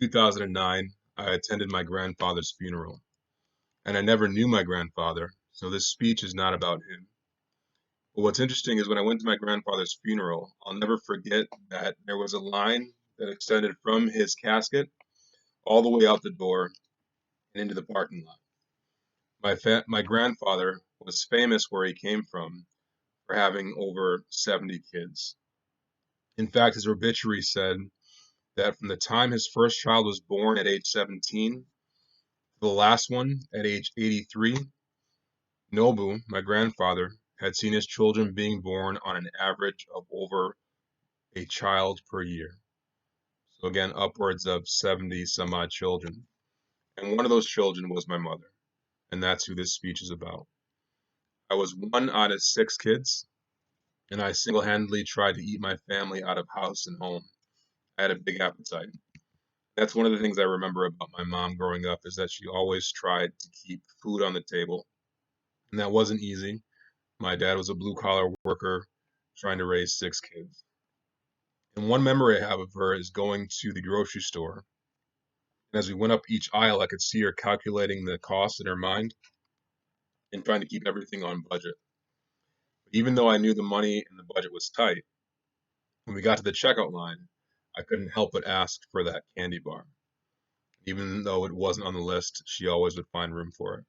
2009, I attended my grandfather's funeral, and I never knew my grandfather, so this speech is not about him. But what's interesting is when I went to my grandfather's funeral, I'll never forget that there was a line that extended from his casket all the way out the door and into the parking lot. My grandfather was famous where he came from for having over 70 kids. In fact, his obituary said that from the time his first child was born at age 17 to the last one at age 83, Nobu, my grandfather, had seen his children being born on an average of over a child per year. So again, upwards of 70 some odd children. And one of those children was my mother. And that's who this speech is about. I was one out of six kids, and I single-handedly tried to eat my family out of house and home. I had a big appetite. That's one of the things I remember about my mom growing up is that she always tried to keep food on the table. And that wasn't easy. My dad was a blue-collar worker trying to raise six kids. And one memory I have of her is going to the grocery store. And as we went up each aisle, I could see her calculating the cost in her mind and trying to keep everything on budget. But even though I knew the money and the budget was tight, when we got to the checkout line, I couldn't help but ask for that candy bar. Even though it wasn't on the list, she always would find room for it.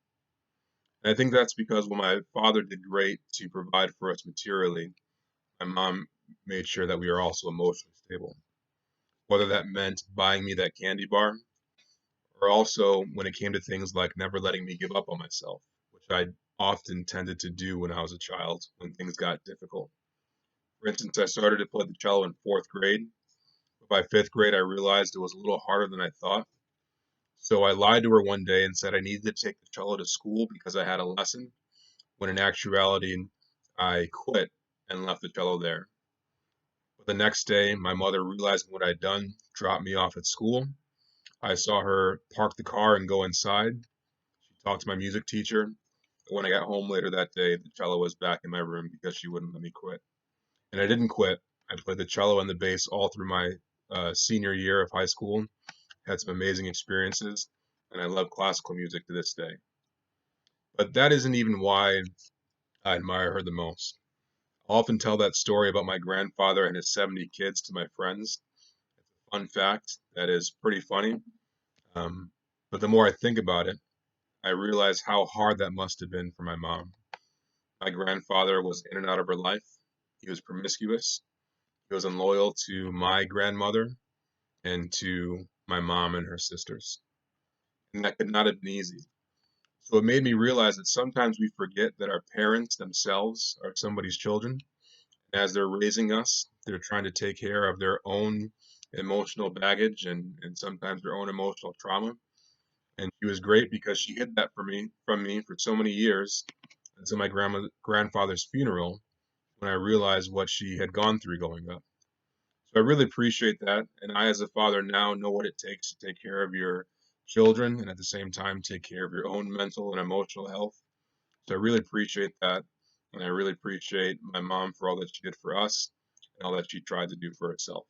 And I think that's because when my father did great to provide for us materially, my mom made sure that we were also emotionally stable. Whether that meant buying me that candy bar, or also when it came to things like never letting me give up on myself, which I often tended to do when I was a child when things got difficult. For instance, I started to play the cello in fourth grade. But by fifth grade, I realized it was a little harder than I thought. So I lied to her one day and said I needed to take the cello to school because I had a lesson, when in actuality, I quit and left the cello there. But the next day, my mother, realizing what I'd done, dropped me off at school. I saw her park the car and go inside. She talked to my music teacher. But when I got home later that day, the cello was back in my room because she wouldn't let me quit. And I didn't quit. I played the cello and the bass all through my senior year of high school. Had some amazing experiences, and I love classical music to this day. But that isn't even why I admire her the most. I often tell that story about my grandfather and his 70 kids to my friends. It's a fun fact that is pretty funny. Um, but the more I think about it, I realize how hard that must have been for my mom. My grandfather was in and out of her life. He was promiscuous. He was unloyal to my grandmother and to my mom and her sisters. And that could not have been easy. So it made me realize that sometimes we forget that our parents themselves are somebody's children. As they're raising us, they're trying to take care of their own emotional baggage and sometimes their own emotional trauma. And she was great because she hid that from me for so many years until my grandfather's funeral when I realized what she had gone through growing up. So I really appreciate that. And I, as a father, now know what it takes to take care of your children and at the same time take care of your own mental and emotional health. So I really appreciate that. And I really appreciate my mom for all that she did for us and all that she tried to do for herself.